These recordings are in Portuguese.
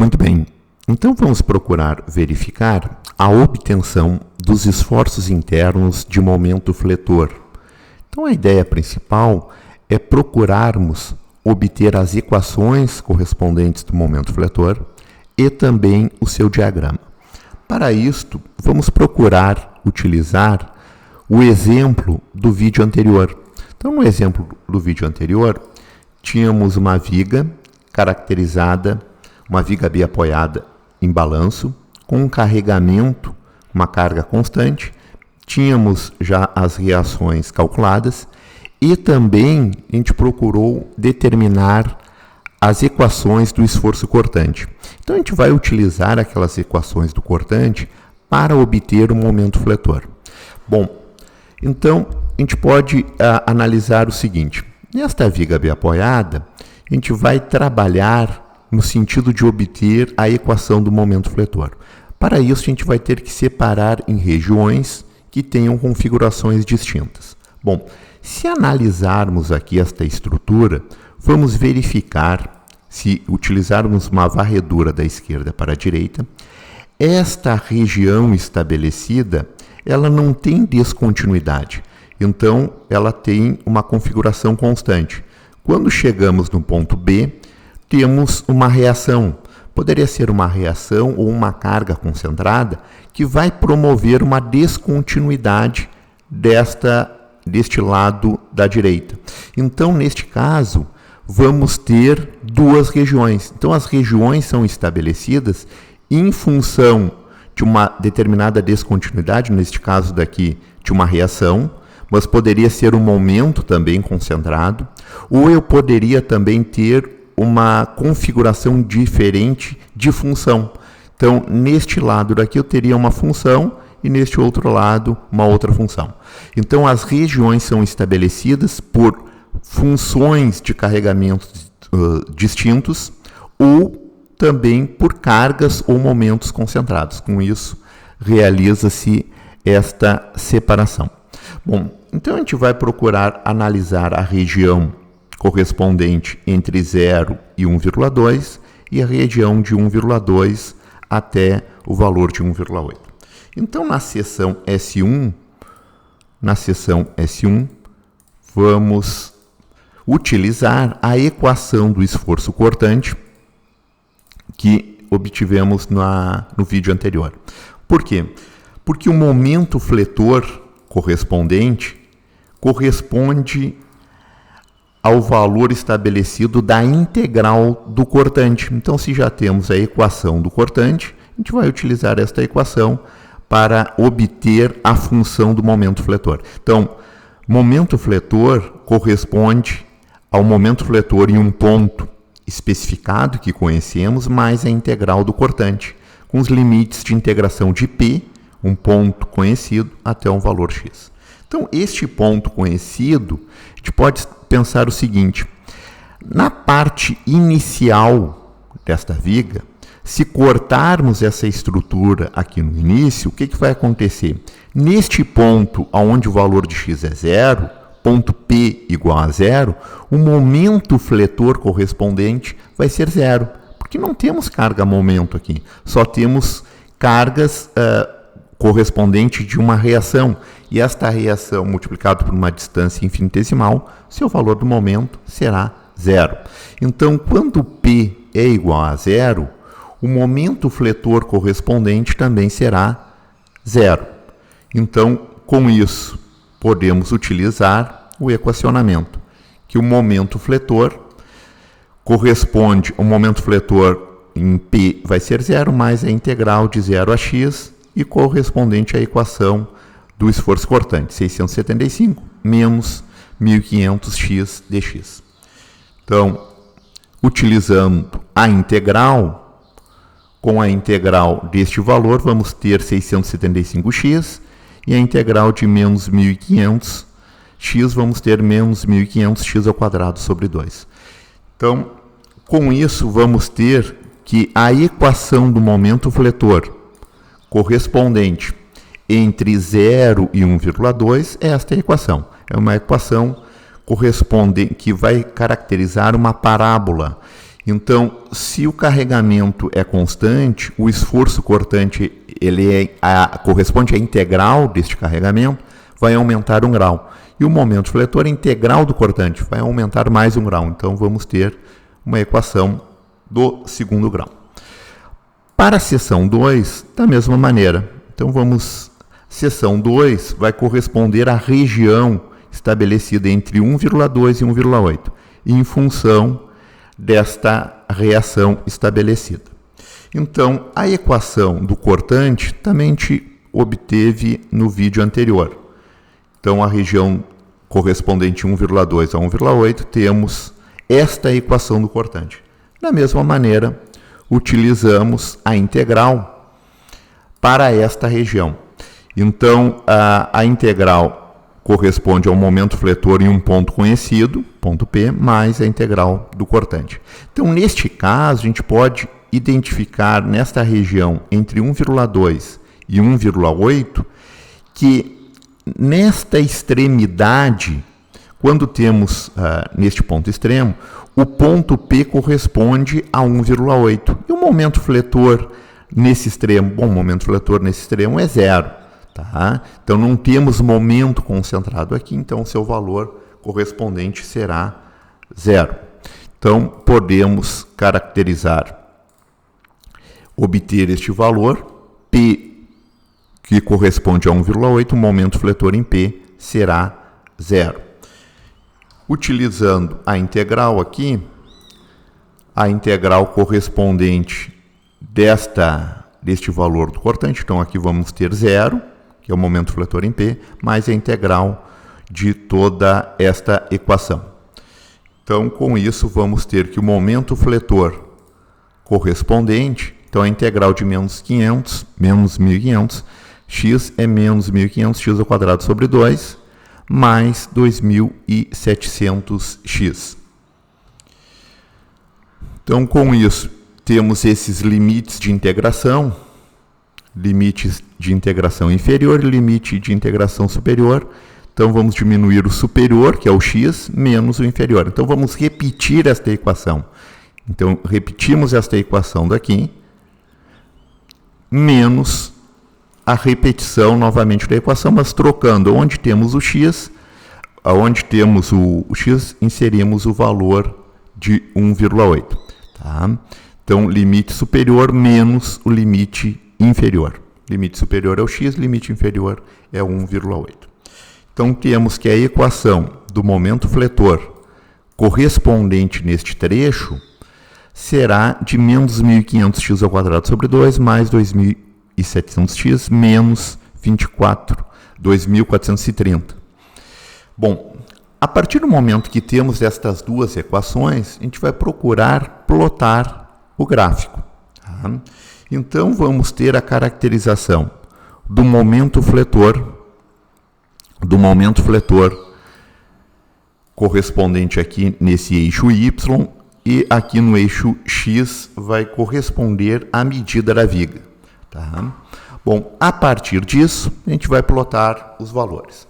Muito bem, então vamos procurar verificar a obtenção dos esforços internos de momento fletor. Então a ideia principal é procurarmos obter as equações correspondentes do momento fletor e também o seu diagrama. Para isto, vamos procurar utilizar o exemplo do vídeo anterior. Então, no exemplo do vídeo anterior, tínhamos uma viga caracterizada, uma viga biapoiada em balanço, com um carregamento, uma carga constante. Tínhamos já as reações calculadas e também a gente procurou determinar as equações do esforço cortante. Então, a gente vai utilizar aquelas equações do cortante para obter o momento fletor. Bom, então a gente pode analisar o seguinte. Nesta viga biapoiada, a gente vai trabalhar no sentido de obter a equação do momento fletor. Para isso, a gente vai ter que separar em regiões que tenham configurações distintas. Bom, se analisarmos aqui esta estrutura, vamos verificar, se utilizarmos uma varredura da esquerda para a direita, esta região estabelecida, ela não tem descontinuidade. Então, ela tem uma configuração constante. Quando chegamos no ponto B, temos uma reação. Poderia ser uma reação ou uma carga concentrada que vai promover uma descontinuidade deste lado da direita. Então, neste caso, vamos ter duas regiões. Então, as regiões são estabelecidas em função de uma determinada descontinuidade, neste caso daqui, de uma reação, mas poderia ser um momento também concentrado, ou eu poderia também ter uma configuração diferente de função. Então, neste lado daqui eu teria uma função e neste outro lado uma outra função. Então, as regiões são estabelecidas por funções de carregamento distintos ou também por cargas ou momentos concentrados. Com isso, realiza-se esta separação. Bom, então a gente vai procurar analisar a região correspondente entre 0 e 1,2 e a região de 1,2 até o valor de 1,8. Então, na seção S1, vamos utilizar a equação do esforço cortante que obtivemos no vídeo anterior. Por quê? Porque o momento fletor corresponde ao valor estabelecido da integral do cortante. Então, se já temos a equação do cortante, a gente vai utilizar esta equação para obter a função do momento fletor. Então, momento fletor corresponde ao momento fletor em um ponto especificado que conhecemos, mais a integral do cortante, com os limites de integração de P, um ponto conhecido, até um valor X. Então, este ponto conhecido, a gente pode pensar o seguinte: na parte inicial desta viga, se cortarmos essa estrutura aqui no início, o que vai acontecer? Neste ponto, onde o valor de x é zero, ponto P igual a zero, o momento fletor correspondente vai ser zero, porque não temos carga-momento aqui, só temos cargas correspondente de uma reação, e esta reação multiplicada por uma distância infinitesimal, seu valor do momento será zero. Então, quando P é igual a zero, o momento fletor correspondente também será zero. Então, com isso, podemos utilizar o equacionamento, que o momento fletor corresponde, o momento fletor em P vai ser zero, mais a integral de 0 a x, e correspondente à equação do esforço cortante, 675 menos 1500x dx. Então, utilizando a integral, com a integral deste valor, vamos ter 675x, e a integral de menos 1500x, vamos ter menos 1500x ao quadrado sobre 2. Então, com isso, vamos ter que a equação do momento fletor correspondente entre 0 e 1,2 é esta equação. É uma equação que vai caracterizar uma parábola. Então, se o carregamento é constante, o esforço cortante corresponde à integral deste carregamento, vai aumentar 1 grau. E o momento fletor integral do cortante vai aumentar mais 1 grau. Então, vamos ter uma equação do segundo grau. Para a seção 2, da mesma maneira. Então, seção 2 vai corresponder à região estabelecida entre 1,2 e 1,8, em função desta reação estabelecida. Então, a equação do cortante também te obteve no vídeo anterior. Então, a região correspondente 1,2 a 1,8, temos esta equação do cortante. Da mesma maneira, utilizamos a integral para esta região. Então, a integral corresponde ao momento fletor em um ponto conhecido, ponto P, mais a integral do cortante. Então, neste caso, a gente pode identificar nesta região entre 1,2 e 1,8 que nesta extremidade, quando temos neste ponto extremo, o ponto P corresponde a 1,8. E o momento fletor nesse extremo, o momento fletor nesse extremo é 0. Tá? Então, não temos momento concentrado aqui, então o seu valor correspondente será 0. Então, podemos obter este valor, P, que corresponde a 1,8, o momento fletor em P será 0. Utilizando a integral aqui, a integral correspondente deste valor do cortante, então aqui vamos ter 0, que é o momento fletor em P, mais a integral de toda esta equação. Então, com isso, vamos ter que o momento fletor correspondente, então a integral de menos 500, menos 1.500, x é menos 1.500, x ao quadrado sobre 2, mais 2.700x. Então, com isso, temos esses limites de integração, limites de integração inferior e limite de integração superior. Então, vamos diminuir o superior, que é o x, menos o inferior. Então, vamos repetir esta equação. Então, repetimos esta equação daqui, menos a repetição novamente da equação, mas trocando onde temos o x, onde temos o x, inserimos o valor de 1,8. Tá? Então, limite superior menos o limite inferior. Limite superior é o x, limite inferior é 1,8. Então, temos que a equação do momento fletor correspondente neste trecho será de menos 1.500x ao quadrado sobre 2 mais 2.700x menos 2.430. Bom, a partir do momento que temos estas duas equações, a gente vai procurar plotar o gráfico. Tá? Então, vamos ter a caracterização do momento fletor correspondente aqui nesse eixo Y, e aqui no eixo X vai corresponder à medida da viga. Tá? Bom, a partir disso, a gente vai plotar os valores.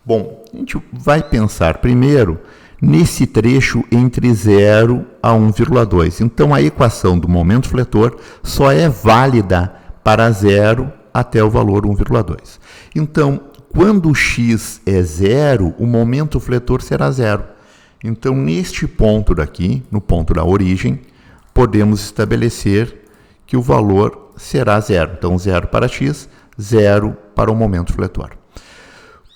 Bom, a gente vai pensar primeiro nesse trecho entre 0 a 1,2. Então, a equação do momento fletor só é válida para 0 até o valor 1,2. Então, quando o x é 0, o momento fletor será 0. Então, neste ponto daqui, no ponto da origem, podemos estabelecer que o valor será 0. Então, 0 para x, 0 para o momento fletor.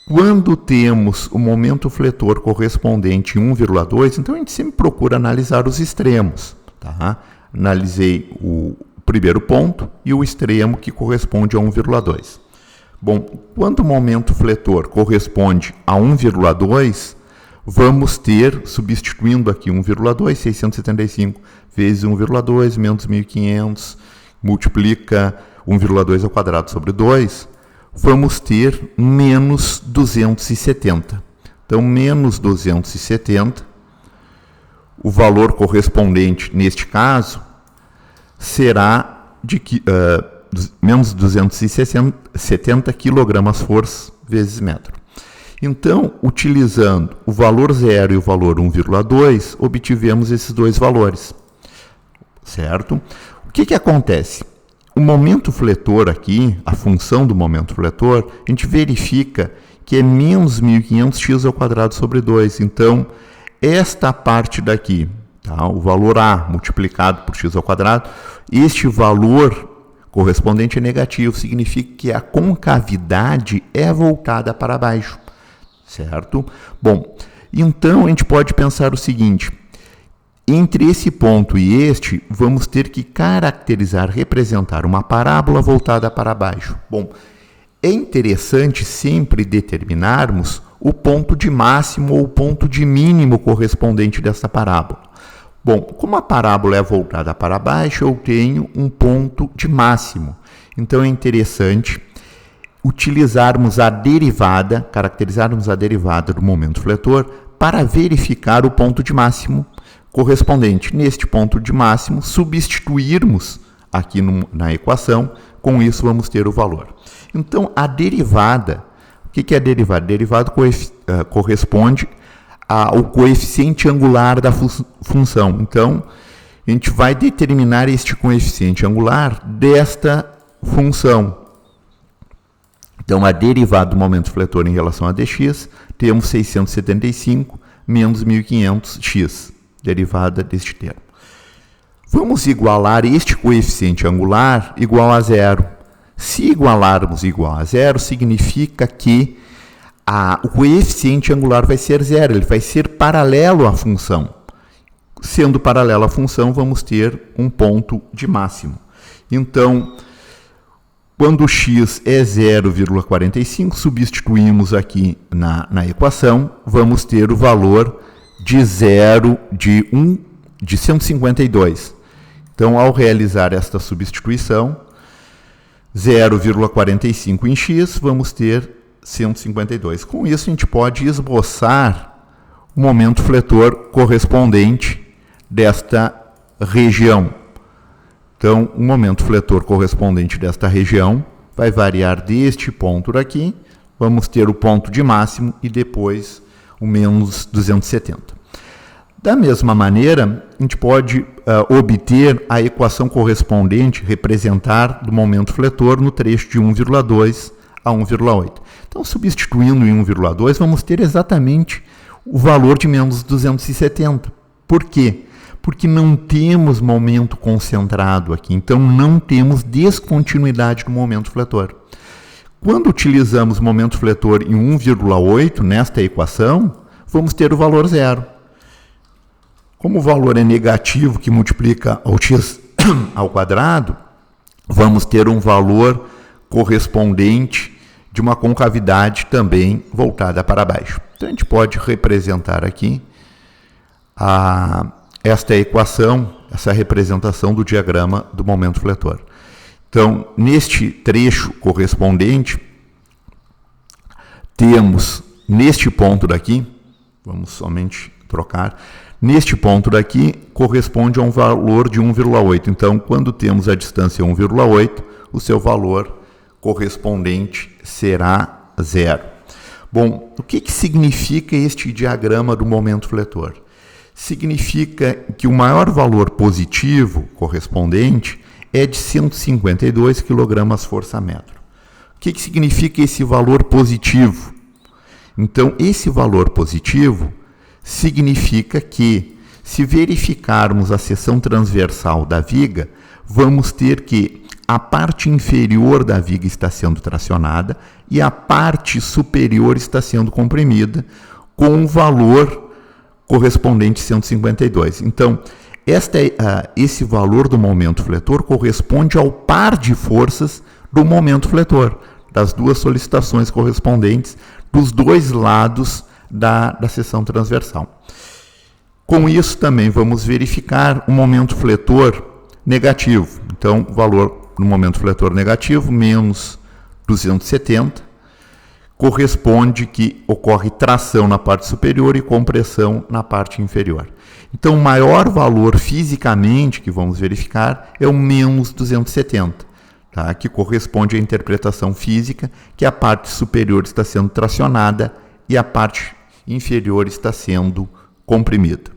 Quando temos o momento fletor correspondente em 1,2, então a gente sempre procura analisar os extremos. Tá? Analisei o primeiro ponto e o extremo que corresponde a 1,2. Bom, quando o momento fletor corresponde a 1,2, vamos ter, substituindo aqui 1,2, 675 vezes 1,2 menos 1.500, multiplica 1,2 ao quadrado sobre 2, vamos ter menos 270. Então, menos 270, o valor correspondente, neste caso, será de menos 270 kgfs vezes metro. Então, utilizando o valor 0 e o valor 1,2, obtivemos esses dois valores. certo? O que acontece? O momento fletor aqui, a função do momento fletor, a gente verifica que é menos 1500x ao quadrado sobre 2. Então, esta parte daqui, tá? O valor A multiplicado por x ao quadrado, este valor correspondente é negativo, significa que a concavidade é voltada para baixo, certo? Bom, então a gente pode pensar o seguinte: entre esse ponto e este, vamos ter que caracterizar, representar uma parábola voltada para baixo. Bom, é interessante sempre determinarmos o ponto de máximo ou o ponto de mínimo correspondente dessa parábola. Bom, como a parábola é voltada para baixo, eu tenho um ponto de máximo. Então é interessante utilizarmos a derivada, caracterizarmos a derivada do momento fletor para verificar o ponto de máximo correspondente. Neste ponto de máximo, substituirmos aqui na equação, com isso vamos ter o valor. Então, a derivada, o que é a derivada? A derivada corresponde ao coeficiente angular da função. Então, a gente vai determinar este coeficiente angular desta função. Então, a derivada do momento fletor em relação a dx, temos 675 menos 1500x, derivada deste termo. Vamos igualar este coeficiente angular igual a zero. Se igualarmos igual a zero, significa que o coeficiente angular vai ser zero, ele vai ser paralelo à função. Sendo paralelo à função, vamos ter um ponto de máximo. Então, quando x é 0,45, substituímos aqui na equação, vamos ter o valor de 152. Então, ao realizar esta substituição, 0,45 em x, vamos ter 152. Com isso, a gente pode esboçar o momento fletor correspondente desta região. Então, o momento fletor correspondente desta região vai variar deste ponto daqui, vamos ter o ponto de máximo e depois o menos 270. Da mesma maneira, a gente pode obter a equação correspondente, representar do momento fletor no trecho de 1,2 a 1,8. Então, substituindo em 1,2, vamos ter exatamente o valor de menos 270. Por quê? Porque não temos momento concentrado aqui, então não temos descontinuidade do momento fletor. Quando utilizamos o momento fletor em 1,8 nesta equação, vamos ter o valor zero. Como o valor é negativo, que multiplica ao x ao quadrado, vamos ter um valor correspondente de uma concavidade também voltada para baixo. Então, a gente pode representar aqui esta equação, essa representação do diagrama do momento fletor. Então, neste trecho correspondente, temos neste ponto daqui, vamos somente trocar, neste ponto daqui corresponde a um valor de 1,8. Então, quando temos a distância 1,8, o seu valor correspondente será zero. Bom, o que significa este diagrama do momento fletor? Significa que o maior valor positivo correspondente é de 152 kg/força-metro. O que significa esse valor positivo? Então, esse valor positivo significa que, se verificarmos a seção transversal da viga, vamos ter que a parte inferior da viga está sendo tracionada e a parte superior está sendo comprimida com um valor correspondente a 152. Então, esse valor do momento fletor corresponde ao par de forças do momento fletor, das duas solicitações correspondentes dos dois lados da seção transversal. Com isso, também vamos verificar o momento fletor negativo. Então, o valor no momento fletor negativo, menos 270, corresponde que ocorre tração na parte superior e compressão na parte inferior. Então, o maior valor fisicamente que vamos verificar é o menos 270, tá? Que corresponde à interpretação física, que a parte superior está sendo tracionada e a parte inferior está sendo comprimida.